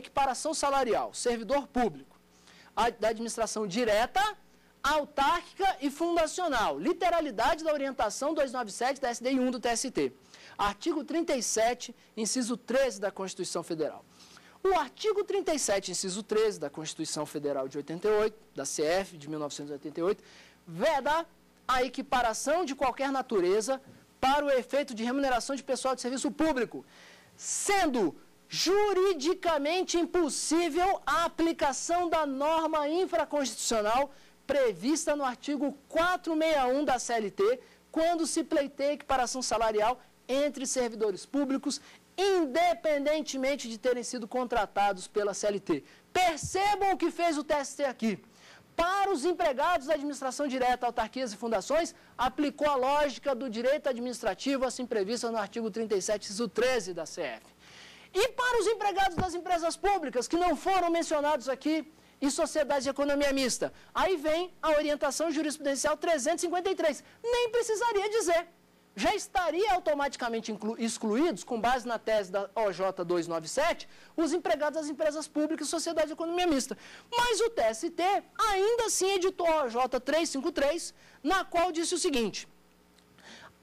equiparação salarial, servidor público, da administração direta, autárquica e fundacional. Literalidade da orientação 297 da SDI 1 do TST. Artigo 37, inciso 13 da Constituição Federal. O artigo 37, inciso 13 da Constituição Federal de 88, da CF de 1988, veda a equiparação de qualquer natureza para o efeito de remuneração de pessoal de serviço público, sendo juridicamente impossível a aplicação da norma infraconstitucional prevista no artigo 461 da CLT, quando se pleiteia equiparação salarial entre servidores públicos, independentemente de terem sido contratados pela CLT. Percebam o que fez o TST aqui. Para os empregados da administração direta, autarquias e fundações, aplicou a lógica do direito administrativo, assim prevista no artigo 37, inciso 13 da CF. E para os empregados das empresas públicas, que não foram mencionados aqui, e sociedades de economia mista, aí vem a orientação jurisprudencial 353. Nem precisaria dizer. Já estaria automaticamente excluídos, com base na tese da OJ 297, os empregados das empresas públicas e sociedade de economia mista. Mas o TST ainda assim editou a OJ 353, na qual disse o seguinte: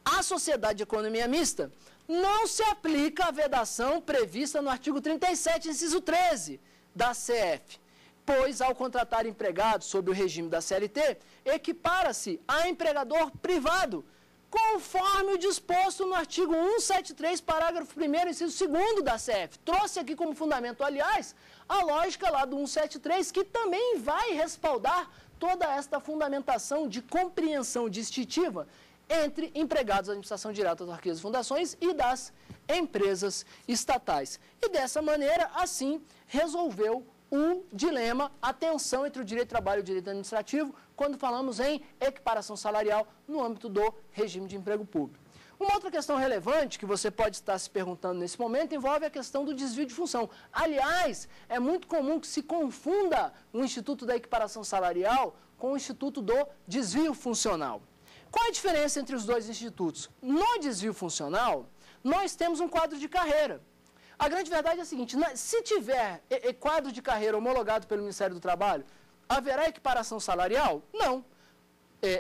a sociedade de economia mista não se aplica a vedação prevista no artigo 37, inciso 13 da CF, pois, ao contratar empregados sob o regime da CLT, equipara-se a empregador privado, conforme o disposto no artigo 173, parágrafo 1º, inciso 2º da CF. Trouxe aqui como fundamento, aliás, a lógica lá do 173, que também vai respaldar toda esta fundamentação de compreensão distintiva entre empregados da administração direta, autarquias e fundações e das empresas estatais. E dessa maneira, assim, resolveu o dilema, a tensão entre o direito do trabalho e o direito administrativo, quando falamos em equiparação salarial no âmbito do regime de emprego público. Uma outra questão relevante que você pode estar se perguntando nesse momento envolve a questão do desvio de função. Aliás, é muito comum que se confunda o Instituto da Equiparação Salarial com o Instituto do Desvio Funcional. Qual a diferença entre os dois institutos? No desvio funcional, nós temos um quadro de carreira. A grande verdade é a seguinte: se tiver quadro de carreira homologado pelo Ministério do Trabalho, haverá equiparação salarial? Não.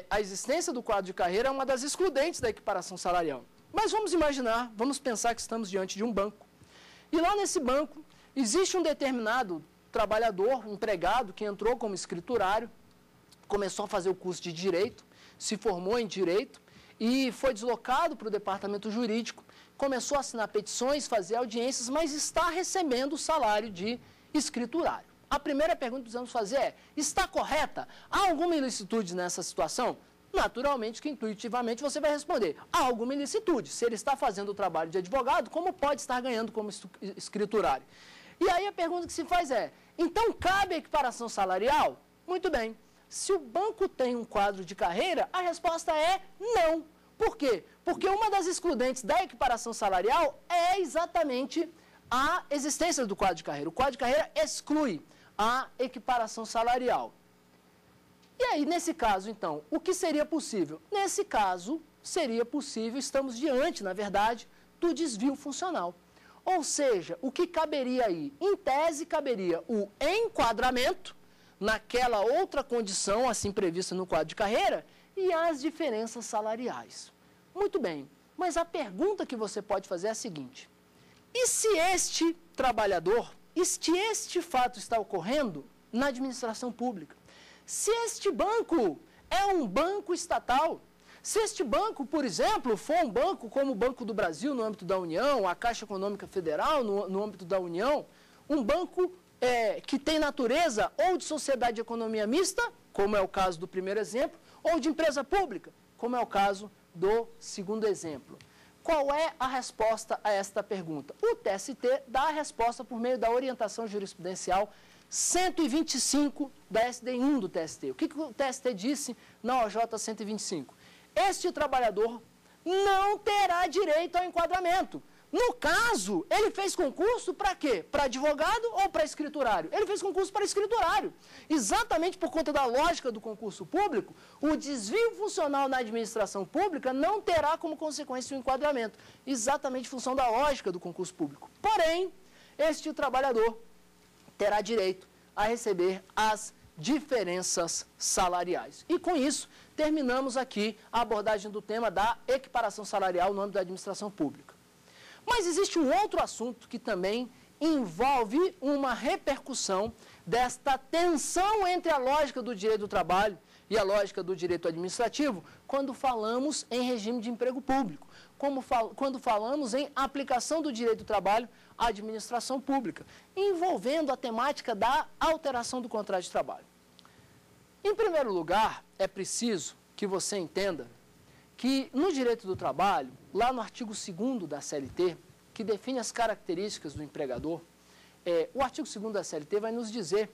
A existência do quadro de carreira é uma das excludentes da equiparação salarial. Mas vamos imaginar, vamos pensar que estamos diante de um banco. E lá nesse banco existe um determinado trabalhador, empregado, que entrou como escriturário, começou a fazer o curso de Direito, se formou em Direito e foi deslocado para o departamento jurídico, começou a assinar petições, fazer audiências, mas está recebendo o salário de escriturário. A primeira pergunta que precisamos fazer é: está correta? Há alguma ilicitude nessa situação? Naturalmente que intuitivamente você vai responder: há alguma ilicitude. Se ele está fazendo o trabalho de advogado, como pode estar ganhando como escriturário? E aí a pergunta que se faz é: então cabe a equiparação salarial? Muito bem. Se o banco tem um quadro de carreira, a resposta é não. Por quê? Porque uma das excludentes da equiparação salarial é exatamente a existência do quadro de carreira. O quadro de carreira exclui a equiparação salarial. E aí, nesse caso, então, o que seria possível? Nesse caso, seria possível, estamos diante, na verdade, do desvio funcional. Ou seja, o que caberia aí? Em tese, caberia o enquadramento naquela outra condição, assim prevista no quadro de carreira, e as diferenças salariais. Muito bem, mas a pergunta que você pode fazer é a seguinte: e se este trabalhador, se este fato está ocorrendo na administração pública? Se este banco é um banco estatal, se este banco, por exemplo, for um banco como o Banco do Brasil no âmbito da União, a Caixa Econômica Federal no âmbito da União, um banco que tem natureza ou de sociedade de economia mista, como é o caso do primeiro exemplo, ou de empresa pública, como é o caso do segundo exemplo. Qual é a resposta a esta pergunta? O TST dá a resposta por meio da orientação jurisprudencial 125 da SDI1 do TST. O que o TST disse na OJ 125? Este trabalhador não terá direito ao enquadramento. No caso, ele fez concurso para quê? Para advogado ou para escriturário? Ele fez concurso para escriturário. Exatamente por conta da lógica do concurso público, o desvio funcional na administração pública não terá como consequência o enquadramento. Exatamente em função da lógica do concurso público. Porém, este trabalhador terá direito a receber as diferenças salariais. E com isso, terminamos aqui a abordagem do tema da equiparação salarial no âmbito da administração pública. Mas existe um outro assunto que também envolve uma repercussão desta tensão entre a lógica do direito do trabalho e a lógica do direito administrativo quando falamos em regime de emprego público, quando falamos em aplicação do direito do trabalho à administração pública, envolvendo a temática da alteração do contrato de trabalho. Em primeiro lugar, é preciso que você entenda que no direito do trabalho, lá no artigo 2º da CLT, que define as características do empregador, o artigo 2º da CLT vai nos dizer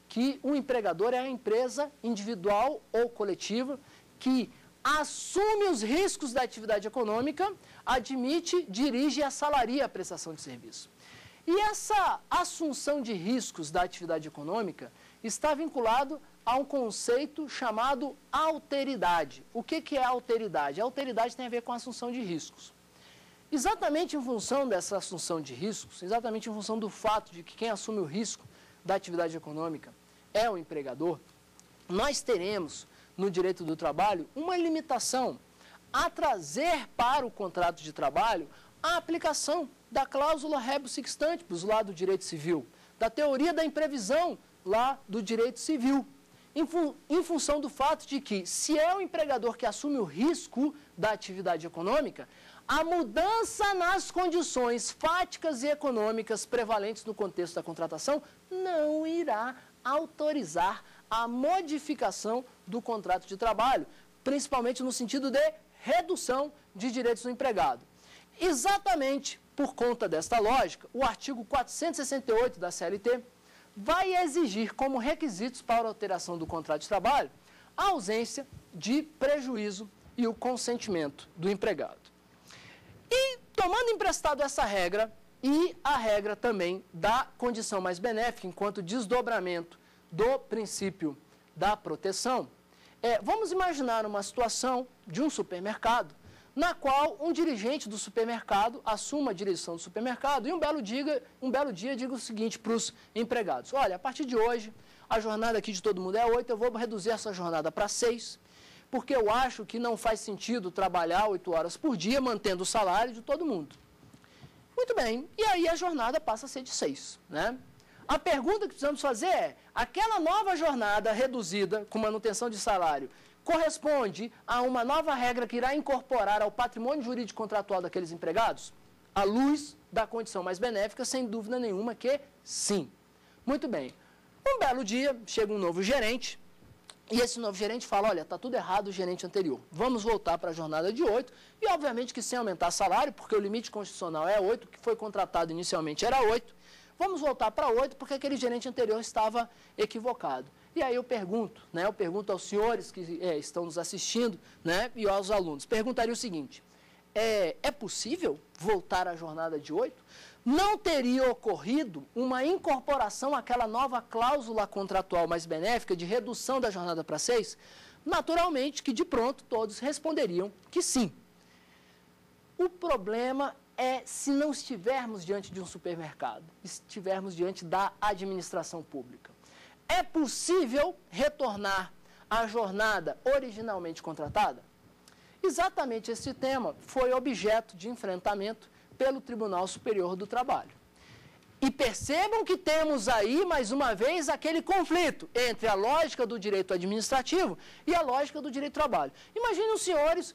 que o empregador é a empresa individual ou coletiva que assume os riscos da atividade econômica, admite, dirige e assalaria a prestação de serviço. E essa assunção de riscos da atividade econômica está vinculado a um conceito chamado alteridade. O que é alteridade? A alteridade tem a ver com a assunção de riscos. Exatamente em função dessa assunção de riscos, exatamente em função do fato de que quem assume o risco da atividade econômica é o empregador, nós teremos no direito do trabalho uma limitação a trazer para o contrato de trabalho a aplicação da cláusula rebus sic stantibus lá do direito civil, da teoria da imprevisão lá do direito civil, em função do fato de que, se é o empregador que assume o risco da atividade econômica, a mudança nas condições fáticas e econômicas prevalentes no contexto da contratação não irá autorizar a modificação do contrato de trabalho, principalmente no sentido de redução de direitos do empregado. Exatamente por conta desta lógica, o artigo 468 da CLT vai exigir como requisitos para a alteração do contrato de trabalho a ausência de prejuízo e o consentimento do empregado. E, tomando emprestado essa regra, e a regra também da condição mais benéfica, enquanto desdobramento do princípio da proteção, vamos imaginar uma situação de um supermercado, na qual um dirigente do supermercado assuma a direção do supermercado e um belo dia diga o seguinte para os empregados: olha, a partir de hoje, a jornada aqui de todo mundo é 8, eu vou reduzir essa jornada para 6, porque eu acho que não faz sentido trabalhar 8 horas por dia, mantendo o salário de todo mundo. Muito bem, e aí a jornada passa a ser de 6, né? A pergunta que precisamos fazer é: aquela nova jornada reduzida com manutenção de salário corresponde a uma nova regra que irá incorporar ao patrimônio jurídico contratual daqueles empregados? À luz da condição mais benéfica, sem dúvida nenhuma que sim. Muito bem. Um belo dia, chega um novo gerente, e esse novo gerente fala: olha, está tudo errado o gerente anterior. Vamos voltar para a jornada de 8, e obviamente que sem aumentar salário, porque o limite constitucional é 8, o que foi contratado inicialmente era 8. Vamos voltar para 8, porque aquele gerente anterior estava equivocado. E aí eu pergunto aos senhores que estão nos assistindo, né, e aos alunos, perguntaria o seguinte: é possível voltar à jornada de 8? Não teria ocorrido uma incorporação àquela nova cláusula contratual mais benéfica de redução da jornada para 6? Naturalmente que de pronto todos responderiam que sim. O problema é se não estivermos diante de um supermercado, estivermos diante da administração pública. É possível retornar à jornada originalmente contratada? Exatamente esse tema foi objeto de enfrentamento pelo Tribunal Superior do Trabalho. E percebam que temos aí, mais uma vez, aquele conflito entre a lógica do direito administrativo e a lógica do direito do trabalho. Imaginem os senhores,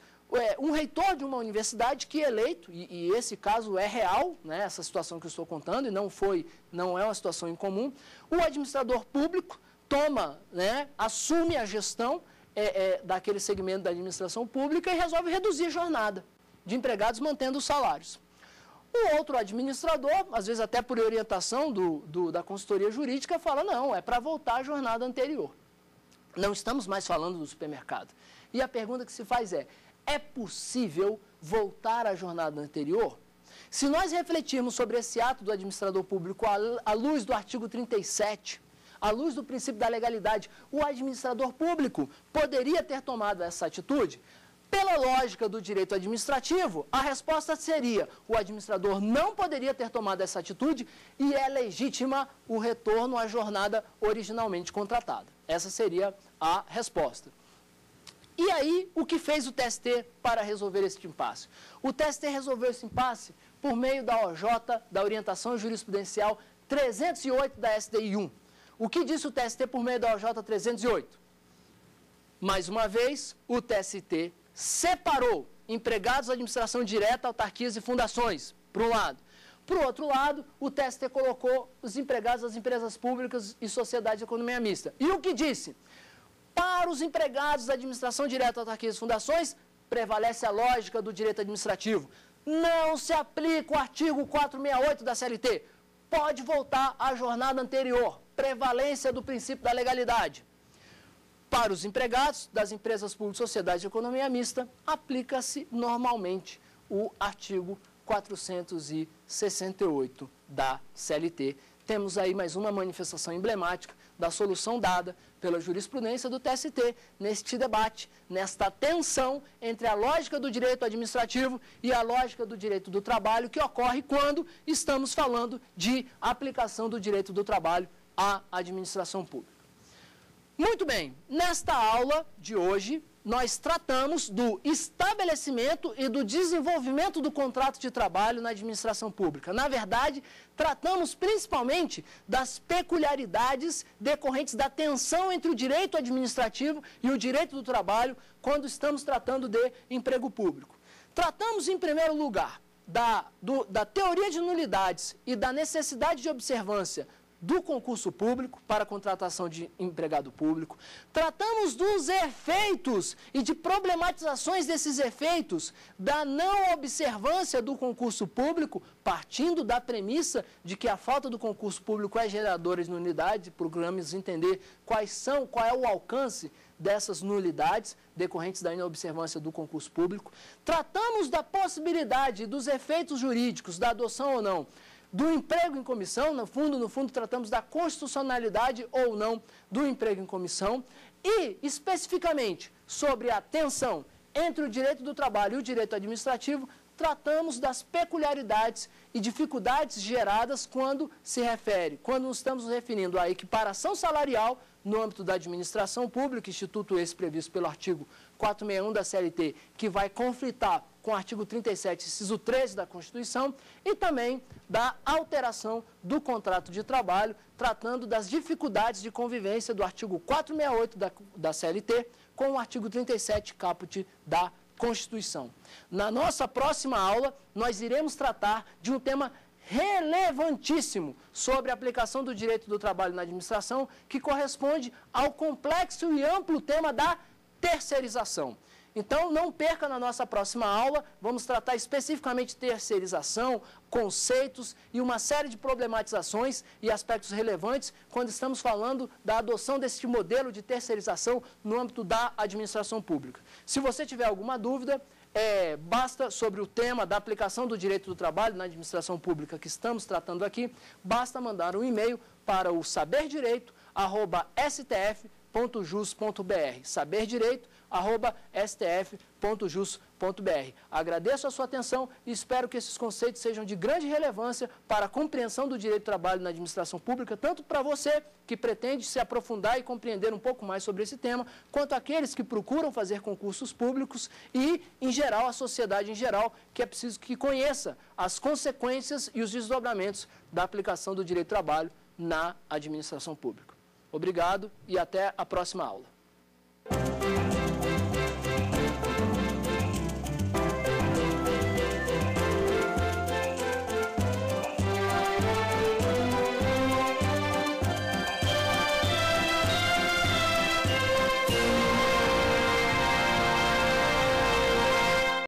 um reitor de uma universidade que é eleito, e esse caso é real, né, essa situação que eu estou contando, e não é uma situação incomum, o administrador público toma, né, assume a gestão daquele segmento da administração pública e resolve reduzir a jornada de empregados mantendo os salários. O outro administrador, às vezes até por orientação da consultoria jurídica, fala: não, é para voltar à jornada anterior. Não estamos mais falando do supermercado. E a pergunta que se faz é possível voltar à jornada anterior? Se nós refletirmos sobre esse ato do administrador público à luz do artigo 37, à luz do princípio da legalidade, o administrador público poderia ter tomado essa atitude? Pela lógica do direito administrativo, a resposta seria: o administrador não poderia ter tomado essa atitude e é legítima o retorno à jornada originalmente contratada. Essa seria a resposta. E aí, o que fez o TST para resolver esse impasse? O TST resolveu esse impasse por meio da OJ, da Orientação Jurisprudencial 308 da SDI 1. O que disse o TST por meio da OJ 308? Mais uma vez, o TST separou empregados da administração direta, autarquias e fundações, por um lado. Por outro lado, o TST colocou os empregados das empresas públicas e sociedades de economia mista. E o que disse? Para os empregados da administração direta, autarquias e fundações, prevalece a lógica do direito administrativo. Não se aplica o artigo 468 da CLT. Pode voltar à jornada anterior. Prevalência do princípio da legalidade. Para os empregados das empresas públicas e sociedades de economia mista, aplica-se normalmente o artigo 468 da CLT. Temos aí mais uma manifestação emblemática da solução dada pela jurisprudência do TST neste debate, nesta tensão entre a lógica do direito administrativo e a lógica do direito do trabalho, que ocorre quando estamos falando de aplicação do direito do trabalho à administração pública. Muito bem, nesta aula de hoje, nós tratamos do estabelecimento e do desenvolvimento do contrato de trabalho na administração pública. Na verdade, tratamos principalmente das peculiaridades decorrentes da tensão entre o direito administrativo e o direito do trabalho quando estamos tratando de emprego público. Tratamos, em primeiro lugar, da teoria de nulidades e da necessidade de observância do concurso público para a contratação de empregado público. Tratamos dos efeitos e de problematizações desses efeitos da não observância do concurso público, partindo da premissa de que a falta do concurso público é geradora de nulidade. Procuramos entender qual é o alcance dessas nulidades decorrentes da inobservância do concurso público. Tratamos da possibilidade dos efeitos jurídicos da adoção ou não do emprego em comissão. No fundo, tratamos da constitucionalidade ou não do emprego em comissão e, especificamente, sobre a tensão entre o direito do trabalho e o direito administrativo, tratamos das peculiaridades e dificuldades geradas quando nos estamos nos referindo à equiparação salarial no âmbito da administração pública, instituto esse previsto pelo artigo 461 da CLT, que vai conflitar com o artigo 37, inciso 13 da Constituição, e também da alteração do contrato de trabalho, tratando das dificuldades de convivência do artigo 468 da CLT com o artigo 37, caput da Constituição. Na nossa próxima aula, nós iremos tratar de um tema relevantíssimo sobre a aplicação do direito do trabalho na administração, que corresponde ao complexo e amplo tema da terceirização. Então, não perca na nossa próxima aula, vamos tratar especificamente de terceirização, conceitos e uma série de problematizações e aspectos relevantes quando estamos falando da adoção deste modelo de terceirização no âmbito da administração pública. Se você tiver alguma dúvida, basta sobre o tema da aplicação do direito do trabalho na administração pública que estamos tratando aqui, basta mandar um e-mail para o saberdireito@stf.jus.br, saberdireito@stf.jus.br. Agradeço a sua atenção e espero que esses conceitos sejam de grande relevância para a compreensão do direito do trabalho na administração pública, tanto para você que pretende se aprofundar e compreender um pouco mais sobre esse tema, quanto aqueles que procuram fazer concursos públicos e, em geral, a sociedade em geral, que é preciso que conheça as consequências e os desdobramentos da aplicação do direito do trabalho na administração pública. Obrigado e até a próxima aula.